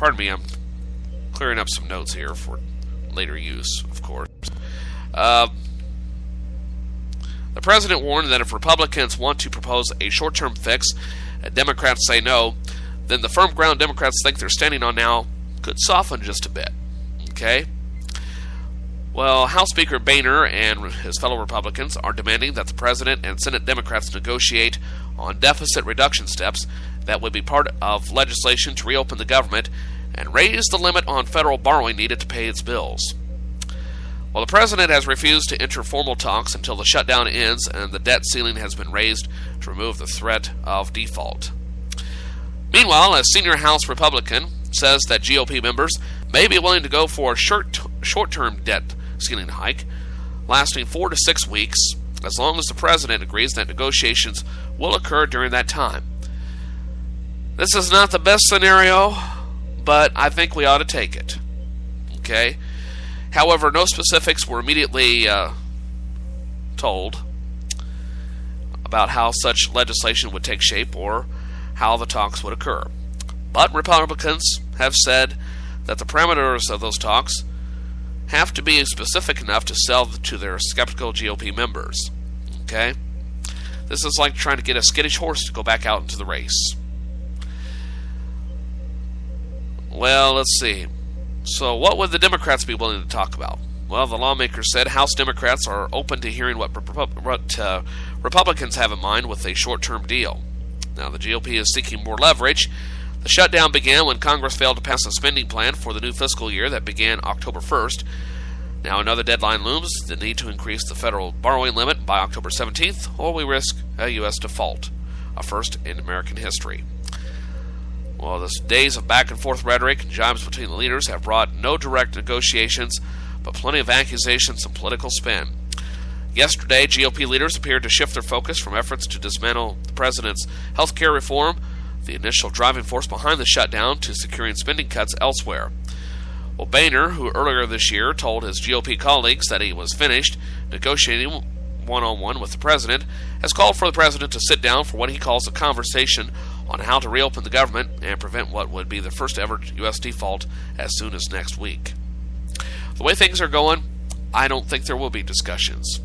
Pardon me, I'm clearing up some notes here for later use, of course. The president warned that if Republicans want to propose a short-term fix and Democrats say no, then the firm ground Democrats think they're standing on now could soften just a bit. Okay? Well, House Speaker Boehner and his fellow Republicans are demanding that the President and Senate Democrats negotiate on deficit reduction steps that would be part of legislation to reopen the government and raise the limit on federal borrowing needed to pay its bills. Well, the President has refused to enter formal talks until the shutdown ends and the debt ceiling has been raised to remove the threat of default. Meanwhile, a senior House Republican says that GOP members may be willing to go for a short-term debt ceiling hike lasting 4 to 6 weeks, as long as the President agrees that negotiations will occur during that time. This is not the best scenario, but I think we ought to take it. Okay? However, no specifics were immediately told about how such legislation would take shape or how the talks would occur. But Republicans have said that the parameters of those talks have to be specific enough to sell to their skeptical GOP members. Okay? This is like trying to get a skittish horse to go back out into the race. Well, let's see. So what would the Democrats be willing to talk about? Well, the lawmakers said House Democrats are open to hearing what Republicans have in mind with a short-term deal. Now, the GOP is seeking more leverage. The shutdown began when Congress failed to pass a spending plan for the new fiscal year that began October 1st. Now another deadline looms, the need to increase the federal borrowing limit by October 17th, or we risk a U.S. default, a first in American history. Well, the days of back-and-forth rhetoric and jibes between the leaders have brought no direct negotiations, but plenty of accusations and political spin. Yesterday, GOP leaders appeared to shift their focus from efforts to dismantle the president's health care reform, the initial driving force behind the shutdown, to securing spending cuts elsewhere. Well, Boehner, who earlier this year told his GOP colleagues that he was finished negotiating one-on-one with the president, has called for the president to sit down for what he calls a conversation on how to reopen the government and prevent what would be the first ever U.S. default as soon as next week. The way things are going, I don't think there will be discussions.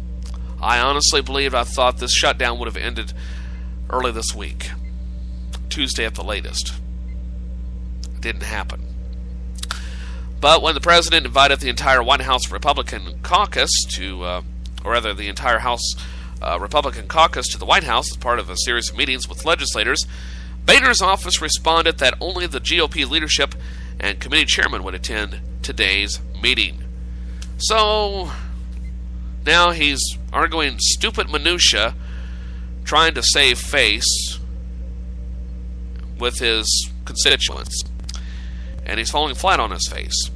I honestly believe I thought this shutdown would have ended early this week, Tuesday at the latest. It didn't happen. But when the president invited the entire White House Republican caucus the entire House Republican caucus to the White House as part of a series of meetings with legislators, Boehner's office responded that only the GOP leadership and committee chairman would attend today's meeting. So now he's arguing stupid minutia, trying to save face with his constituents, and he's falling flat on his face.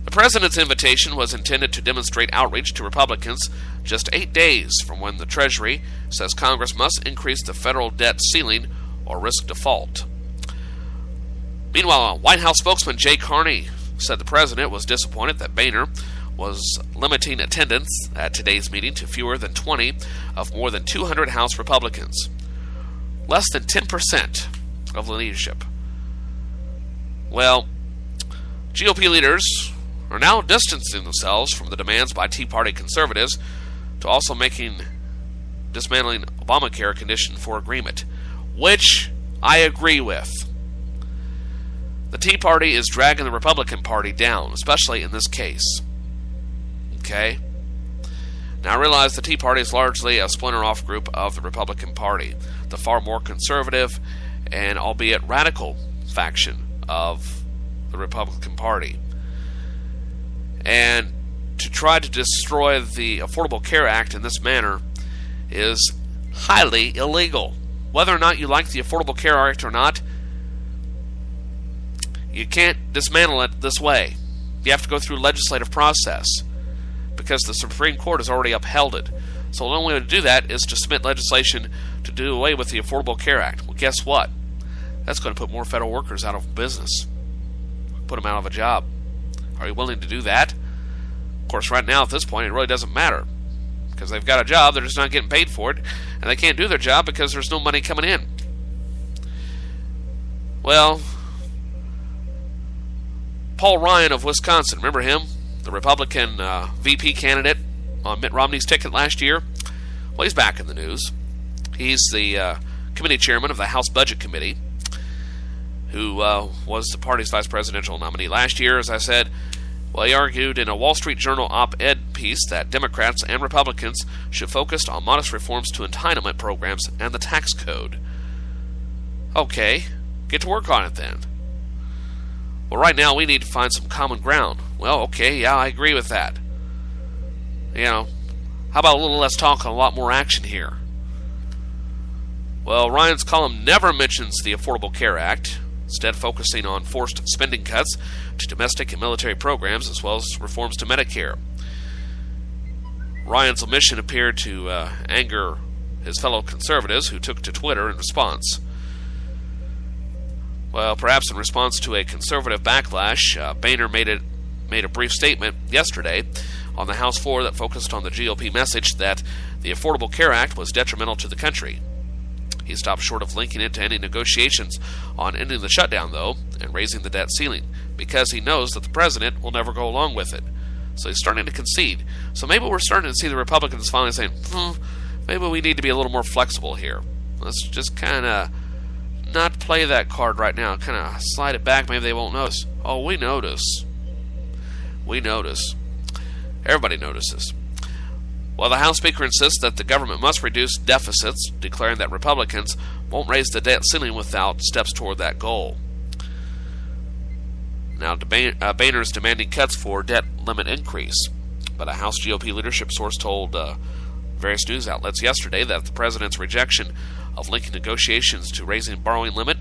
The president's invitation was intended to demonstrate outreach to Republicans just 8 days from when the Treasury says Congress must increase the federal debt ceiling or risk default. Meanwhile, White House spokesman Jay Carney said the president was disappointed that Boehner was limiting attendance at today's meeting to fewer than 20 of more than 200 House Republicans, less than 10% of the leadership. Well, GOP leaders are now distancing themselves from the demands by Tea Party conservatives to also dismantling Obamacare a condition for agreement, which I agree with. The Tea Party is dragging the Republican Party down, especially in this case. Okay? Now I realize the Tea Party is largely a splinter-off group of the Republican Party, the far more conservative and albeit radical faction of the Republican Party. And to try to destroy the Affordable Care Act in this manner is highly illegal. Whether or not you like the Affordable Care Act or not, you can't dismantle it this way. You have to go through a legislative process because the Supreme Court has already upheld it. So the only way to do that is to submit legislation to do away with the Affordable Care Act. Well, guess what? That's going to put more federal workers out of business. Put them out of a job. Are you willing to do that? Of course, right now at this point, it really doesn't matter. Because they've got a job, they're just not getting paid for it. And they can't do their job because there's no money coming in. Well, Paul Ryan of Wisconsin, remember him? The Republican VP candidate on Mitt Romney's ticket last year? Well, he's back in the news. He's the committee chairman of the House Budget Committee, who was the party's vice presidential nominee last year, as I said. Well, he argued in a Wall Street Journal op-ed piece that Democrats and Republicans should focus on modest reforms to entitlement programs and the tax code. Okay, get to work on it then. Well, right now we need to find some common ground. Well, okay, yeah, I agree with that. How about a little less talk and a lot more action here? Well, Ryan's column never mentions the Affordable Care Act, instead focusing on forced spending cuts to domestic and military programs as well as reforms to Medicare. Ryan's omission appeared to anger his fellow conservatives who took to Twitter in response. Well, perhaps in response to a conservative backlash, Boehner made a brief statement yesterday on the House floor that focused on the GOP message that the Affordable Care Act was detrimental to the country. He stopped short of linking it to any negotiations on ending the shutdown, though, and raising the debt ceiling, because he knows that the president will never go along with it. So he's starting to concede. So maybe we're starting to see the Republicans finally saying, maybe we need to be a little more flexible here. Let's just kind of not play that card right now. Kind of slide it back. Maybe they won't notice. Oh, we notice. We notice. Everybody notices. Well, the House Speaker insists that the government must reduce deficits, declaring that Republicans won't raise the debt ceiling without steps toward that goal. Now, Boehner is demanding cuts for debt limit increase, but a House GOP leadership source told various news outlets yesterday that the president's rejection of linking negotiations to raising borrowing limit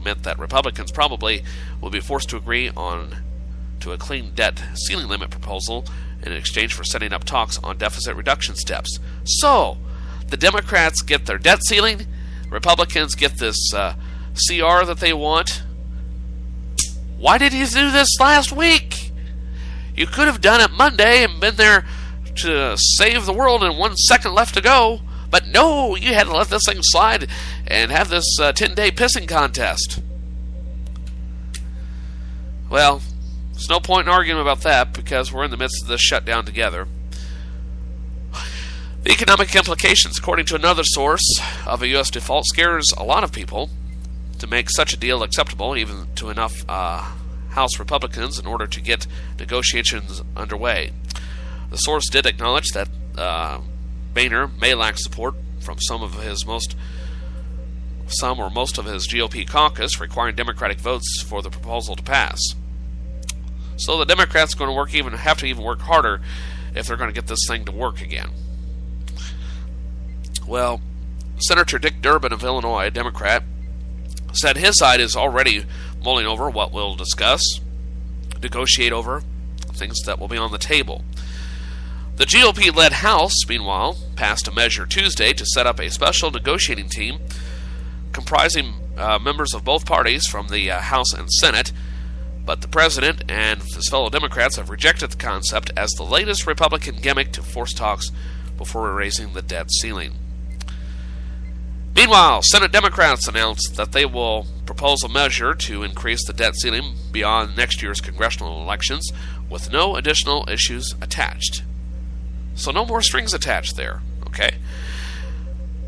meant that Republicans probably will be forced to agree to a clean debt ceiling limit proposal in exchange for setting up talks on deficit reduction steps. So, the Democrats get their debt ceiling, Republicans get this CR that they want. Why did you do this last week? You could have done it Monday and been there to save the world in 1 second left to go. But no, you had to let this thing slide and have this 10-day pissing contest. Well, there's no point in arguing about that because we're in the midst of this shutdown together. The economic implications, according to another source, of a U.S. default scares a lot of people. To make such a deal acceptable, even to enough House Republicans, in order to get negotiations underway. The source did acknowledge that Boehner may lack support from some or most of his GOP caucus, requiring Democratic votes for the proposal to pass. So the Democrats are going to have to work harder if they're going to get this thing to work again. Well, Senator Dick Durbin of Illinois, a Democrat, said his side is already mulling over what we'll negotiate over, things that will be on the table. The GOP-led House, meanwhile, passed a measure Tuesday to set up a special negotiating team comprising members of both parties from the House and Senate, but the president and his fellow Democrats have rejected the concept as the latest Republican gimmick to force talks before raising the debt ceiling. Meanwhile, Senate Democrats announced that they will propose a measure to increase the debt ceiling beyond next year's congressional elections with no additional issues attached. So no more strings attached there, okay?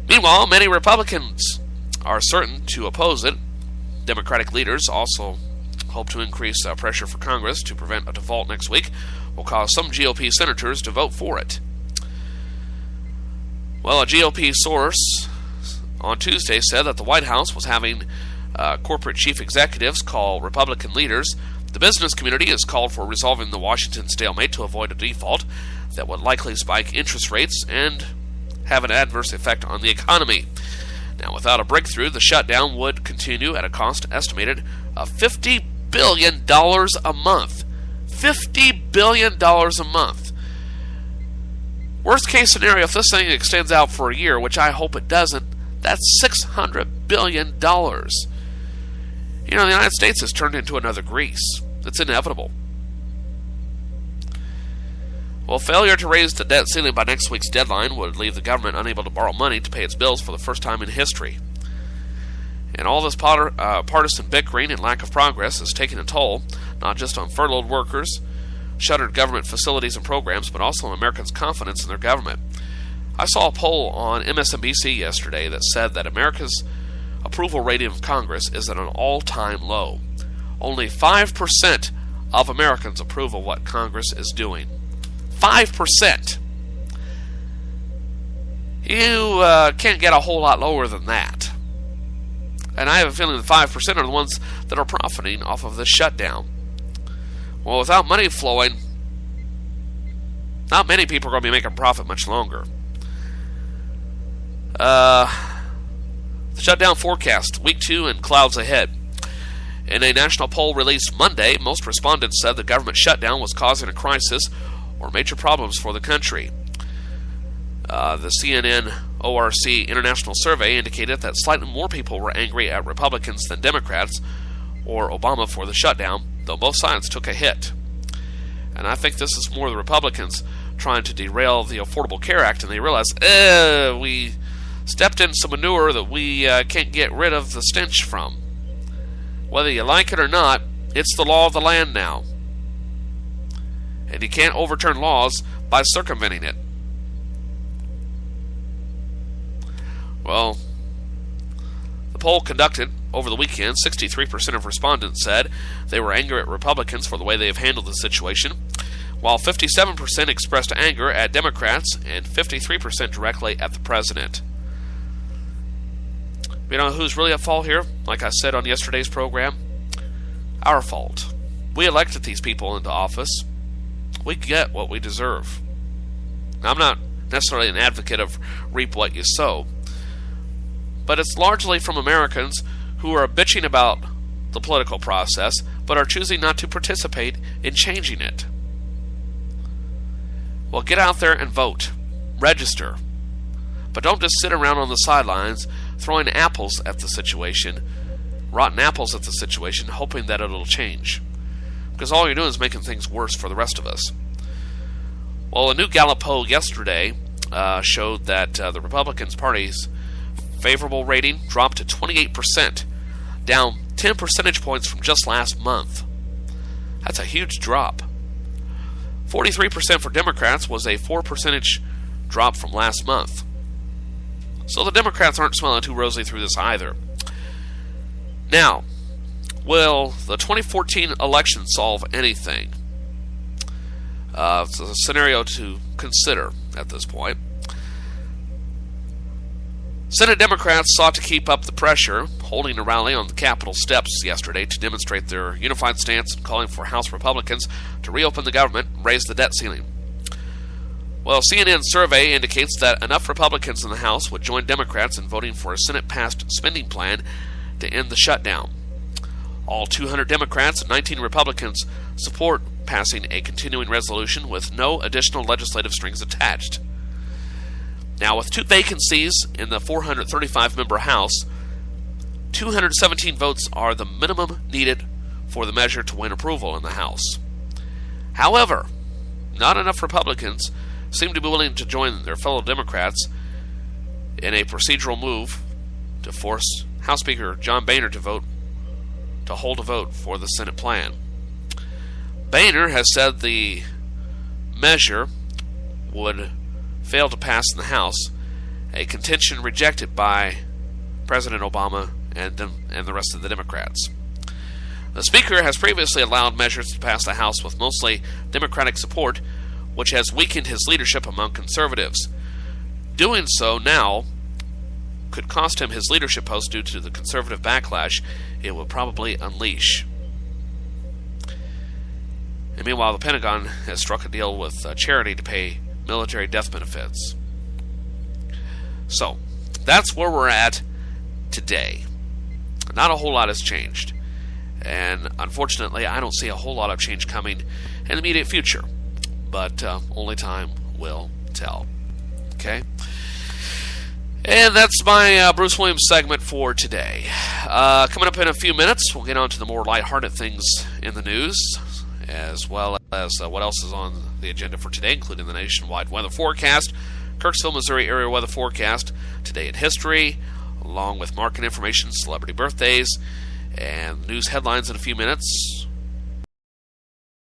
Meanwhile, many Republicans are certain to oppose it. Democratic leaders also hope to increase pressure for Congress to prevent a default next week, will cause some GOP senators to vote for it. Well, a GOP source on Tuesday said that the White House was having corporate chief executives call Republican leaders. The business community has called for resolving the Washington stalemate to avoid a default that would likely spike interest rates and have an adverse effect on the economy. Now, without a breakthrough, the shutdown would continue at a cost estimated of $50 billion a month. $50 billion a month. Worst case scenario, if this thing extends out for a year, which I hope it doesn't, that's $600 billion. The United States has turned into another Greece. It's inevitable. Well, failure to raise the debt ceiling by next week's deadline would leave the government unable to borrow money to pay its bills for the first time in history. And all this partisan bickering and lack of progress is taking a toll, not just on furloughed workers, shuttered government facilities and programs, but also on Americans' confidence in their government. I saw a poll on MSNBC yesterday that said that America's approval rating of Congress is at an all-time low. Only 5% of Americans approve of what Congress is doing. 5%! You can't get a whole lot lower than that. And I have a feeling the 5% are the ones that are profiting off of this shutdown. Well, without money flowing, not many people are going to be making profit much longer. The shutdown forecast, week 2 and clouds ahead. In a national poll released Monday, most respondents said the government shutdown was causing a crisis or major problems for the country. The CNN ORC International Survey indicated that slightly more people were angry at Republicans than Democrats or Obama for the shutdown, though both sides took a hit. And I think this is more the Republicans trying to derail the Affordable Care Act, and they realize, we stepped in some manure that we can't get rid of the stench from. Whether you like it or not, it's the law of the land now. And you can't overturn laws by circumventing it. Well, the poll conducted over the weekend, 63% of respondents said they were angry at Republicans for the way they have handled the situation, while 57% expressed anger at Democrats and 53% directly at the president. You know who's really at fault here? Like I said on yesterday's program, our fault. We elected these people into office. We get what we deserve. Now, I'm not necessarily an advocate of reap what you sow, but it's largely from Americans who are bitching about the political process, but are choosing not to participate in changing it. Well, get out there and vote. Register. But don't just sit around on the sidelines throwing apples at the situation, rotten apples at the situation, hoping that it'll change. Because all you're doing is making things worse for the rest of us. Well, a new Gallup poll yesterday showed that the Republican Party's favorable rating dropped to 28%, down 10 percentage points from just last month. That's a huge drop. 43% for Democrats was a 4 percentage drop from last month. So the Democrats aren't smelling too rosy through this either. Now, will the 2014 election solve anything? It's a scenario to consider at this point. Senate Democrats sought to keep up the pressure, holding a rally on the Capitol steps yesterday to demonstrate their unified stance and calling for House Republicans to reopen the government and raise the debt ceiling. Well, CNN's survey indicates that enough Republicans in the House would join Democrats in voting for a Senate-passed spending plan to end the shutdown. All 200 Democrats and 19 Republicans support passing a continuing resolution with no additional legislative strings attached. Now, with 2 vacancies in the 435-member House, 217 votes are the minimum needed for the measure to win approval in the House. However, not enough Republicans seem to be willing to join their fellow Democrats in a procedural move to force House Speaker John Boehner to hold a vote for the Senate plan. Boehner has said the measure would fail to pass in the House, a contention rejected by President Obama and the rest of the Democrats. The Speaker has previously allowed measures to pass the House with mostly Democratic support, which has weakened his leadership among conservatives. Doing so now could cost him his leadership post due to the conservative backlash it will probably unleash. And meanwhile, the Pentagon has struck a deal with a charity to pay military death benefits. So, that's where we're at today. Not a whole lot has changed. And unfortunately, I don't see a whole lot of change coming in the immediate future. But only time will tell. Okay? And that's my Bruce Williams segment for today. Coming up in a few minutes, we'll get on to the more lighthearted things in the news, as well as what else is on the agenda for today, including the nationwide weather forecast, Kirksville, Missouri area weather forecast, today in history, along with market information, celebrity birthdays, and news headlines in a few minutes.